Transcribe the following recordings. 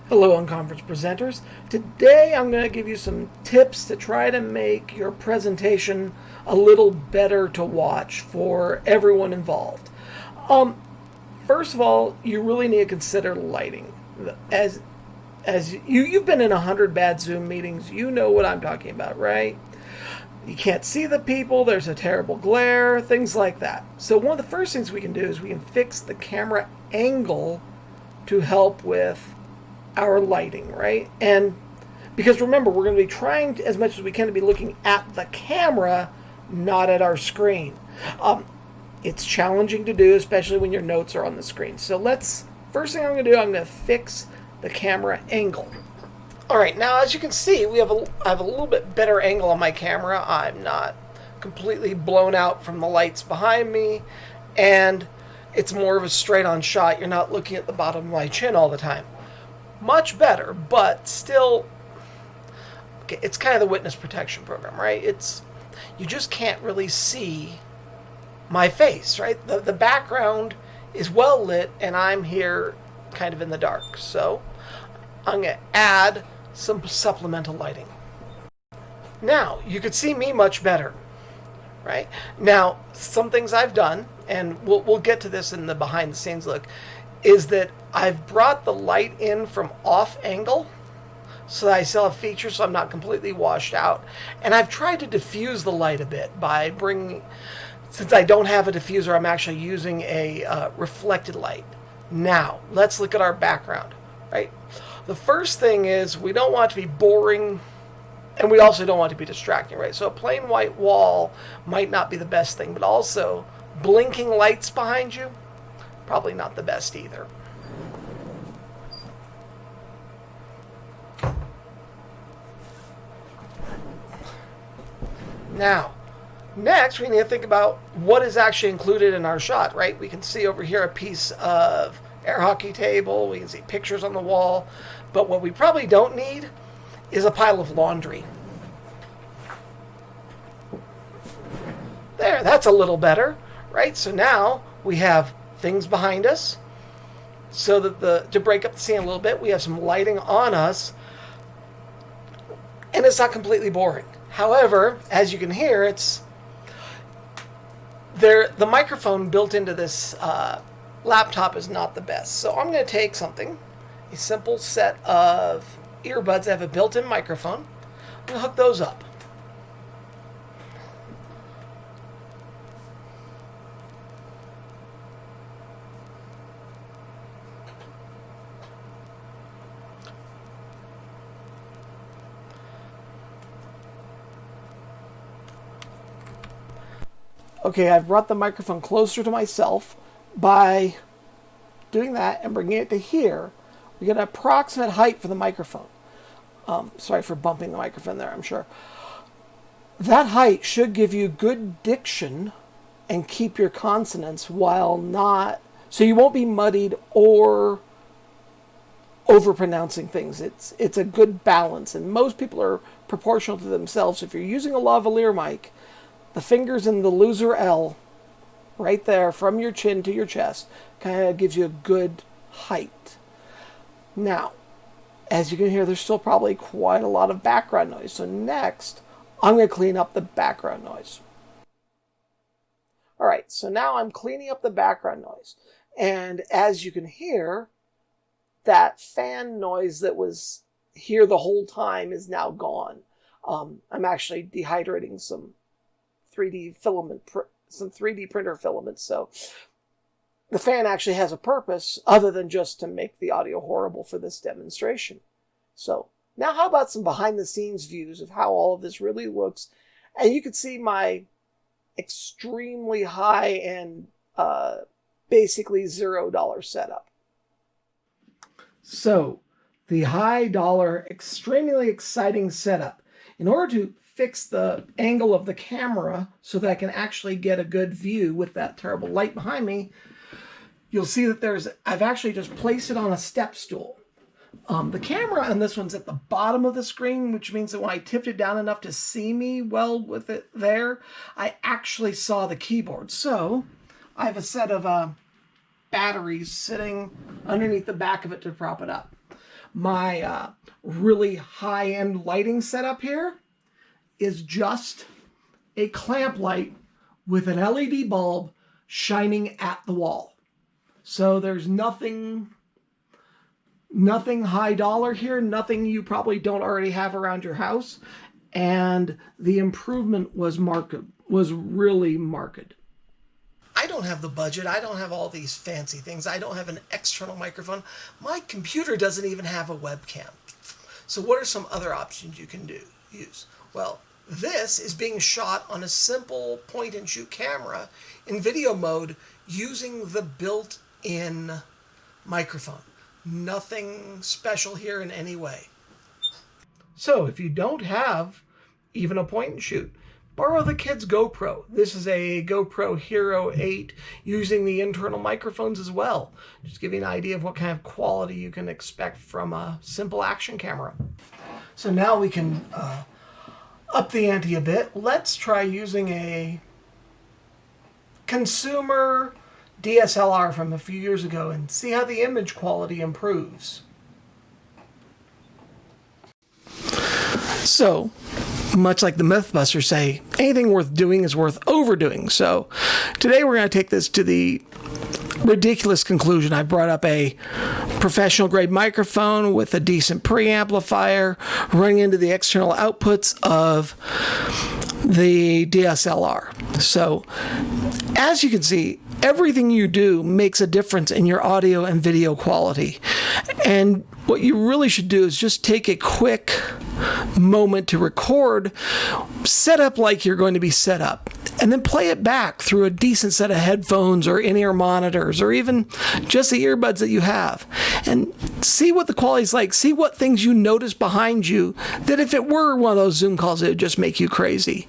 Hello, Unconference presenters. Today I'm going to give you some tips to try to make your presentation a little better to watch for everyone involved. Um, First of all, you really need to consider lighting. As you've been in 100 bad Zoom meetings, you know what I'm talking about, right? You can't see the people, there's a terrible glare, things like that. So one of the first things we can do is we can fix the camera angle to help with our lighting, right? And because remember, we're going to be trying to, as much as we can to be looking at the camera, not at our screen. It's challenging to do, especially when your notes are on the screen. So first thing I'm going to do, I'm going to fix the camera angle. All right, now as you can see, I have a little bit better angle on my camera. I'm not completely blown out from the lights behind me, and it's more of a straight-on shot. You're not looking at the bottom of my chin all the time. Much better, but still, okay, it's kind of the witness protection program, right? You just can't really see my face, right? The background is well lit, and I'm here kind of in the dark. So I'm going to add some supplemental lighting. Now, you could see me much better, right? Now, some things I've done, and we'll get to this in the behind the scenes look, is that I've brought the light in from off angle so that I still have features so I'm not completely washed out. And I've tried to diffuse the light a bit by since I don't have a diffuser, I'm actually using a reflected light. Now, let's look at our background, right? The first thing is we don't want it to be boring, and we also don't want it to be distracting, right? So a plain white wall might not be the best thing, but also blinking lights behind you, probably not the best either. Now, next we need to think about what is actually included in our shot, right? We can see over here a piece of air hockey table, we can see pictures on the wall, but what we probably don't need is a pile of laundry. There, that's a little better, right? So now we have things behind us, so that to break up the scene a little bit, we have some lighting on us, and it's not completely boring. However, as you can hear, the microphone built into this laptop is not the best. So I'm going to take a simple set of earbuds that have a built-in microphone. I'm going to hook those up. Okay, I've brought the microphone closer to myself. By doing that and bringing it to here, we get an approximate height for the microphone. Sorry for bumping the microphone there, I'm sure. That height should give you good diction and keep your consonants so you won't be muddied or overpronouncing things. It's a good balance, and most people are proportional to themselves. If you're using a lavalier mic, the fingers in the loser L, right there from your chin to your chest, kind of gives you a good height. Now, as you can hear, there's still probably quite a lot of background noise. So next, I'm going to clean up the background noise. All right, so now I'm cleaning up the background noise. And as you can hear, that fan noise that was here the whole time is now gone. I'm actually dehydrating some 3D printer filaments. So the fan actually has a purpose other than just to make the audio horrible for this demonstration. So now how about some behind the scenes views of how all of this really looks? And you can see my extremely high and basically $0 setup. So the high dollar, extremely exciting setup. In order to fix the angle of the camera so that I can actually get a good view with that terrible light behind me, you'll see that I've actually just placed it on a step stool. The camera on this one's at the bottom of the screen, which means that when I tipped it down enough to see me well with it there, I actually saw the keyboard. So I have a set of batteries sitting underneath the back of it to prop it up. My really high-end lighting setup here is just a clamp light with an LED bulb shining at the wall. So there's nothing high dollar here, nothing you probably don't already have around your house. And the improvement was really marked. I don't have the budget. I don't have all these fancy things. I don't have an external microphone. My computer doesn't even have a webcam. So what are some other options you can use? Well, this is being shot on a simple point and shoot camera in video mode using the built-in microphone. Nothing special here in any way. So if you don't have even a point and shoot, borrow the kid's GoPro. This is a GoPro Hero 8 using the internal microphones as well. Just give you an idea of what kind of quality you can expect from a simple action camera. So now we can up the ante a bit. Let's try using a consumer DSLR from a few years ago and see how the image quality improves. So, much like the Mythbusters say, anything worth doing is worth overdoing. So, today we're going to take this to the ridiculous conclusion. I brought up a professional grade microphone with a decent preamplifier running into the external outputs of the DSLR. So, as you can see, everything you do makes a difference in your audio and video quality. And what you really should do is just take a quick moment to record, set up like you're going to be set up, and then play it back through a decent set of headphones or in-ear monitors or even just the earbuds that you have. And see what the quality's like. See what things you notice behind you that if it were one of those Zoom calls, it would just make you crazy.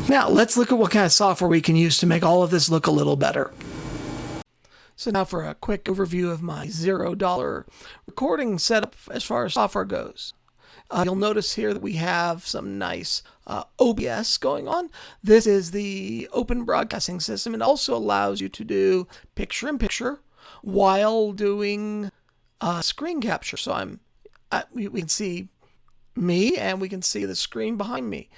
Now, let's look at what kind of software we can use to make all of this look a little better. So now for a quick overview of my $0 recording setup as far as software goes. You'll notice here that we have some nice OBS going on. This is the open broadcasting system. It also allows you to do picture-in-picture while doing screen capture. So we can see me and we can see the screen behind me.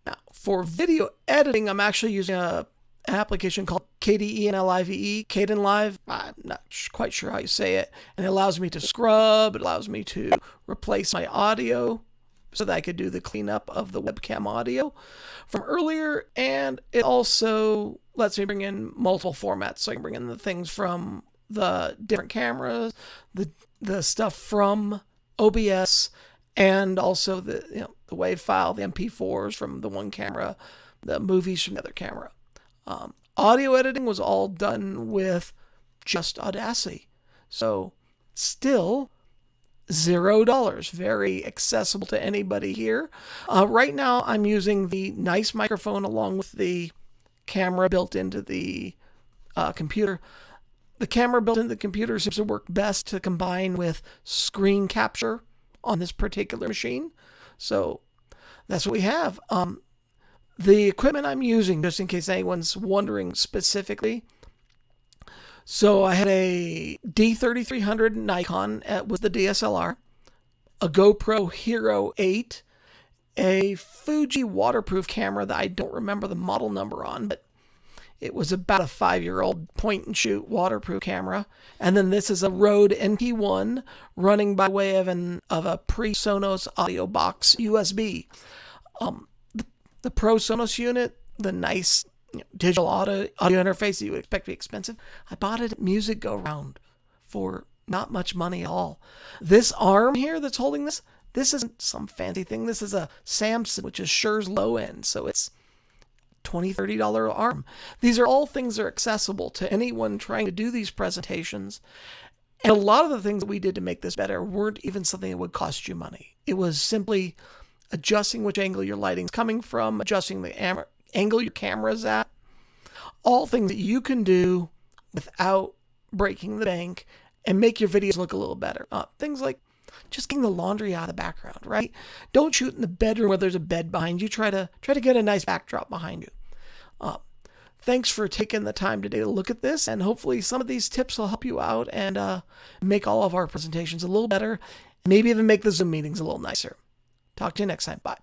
Now, for video editing, I'm actually using an application called KDENLIVE, Kdenlive. I'm not quite sure how you say it. And it allows me to scrub. It allows me to replace my audio so that I could do the cleanup of the webcam audio from earlier. And it also lets me bring in multiple formats. So I can bring in the things from the different cameras, the stuff from OBS, and also the WAV file, the MP4s from the one camera, the movies from the other camera. Audio editing was all done with just Audacity. So still $0. Very accessible to anybody here. Right now I'm using the nice microphone along with the camera built into the computer. The camera built into the computer seems to work best to combine with screen capture on this particular machine. So that's what we have. The equipment I'm using, just in case anyone's wondering specifically. So I had a D3300 Nikon with the DSLR, a GoPro Hero 8, a Fuji waterproof camera that I don't remember the model number on, but it was about a 5-year-old point-and-shoot waterproof camera. And then this is a Rode NT1 running by way of a pre-Sonos audio box USB. The Pro Sonos unit, the nice digital audio interface that you would expect to be expensive, I bought it at Music Go Round for not much money at all. This arm here that's holding this isn't some fancy thing. This is a Samson, which is Shure's low end, so it's $20, $30 arm. These are all things that are accessible to anyone trying to do these presentations. And a lot of the things that we did to make this better weren't even something that would cost you money. It was simply adjusting which angle your lighting's coming from, adjusting the angle your camera's at. All things that you can do without breaking the bank and make your videos look a little better. Things like just getting the laundry out of the background, right? Don't shoot in the bedroom where there's a bed behind you. Try to get a nice backdrop behind you. Thanks for taking the time today to look at this, and hopefully some of these tips will help you out and make all of our presentations a little better, maybe even make the Zoom meetings a little nicer. Talk to you next time. Bye.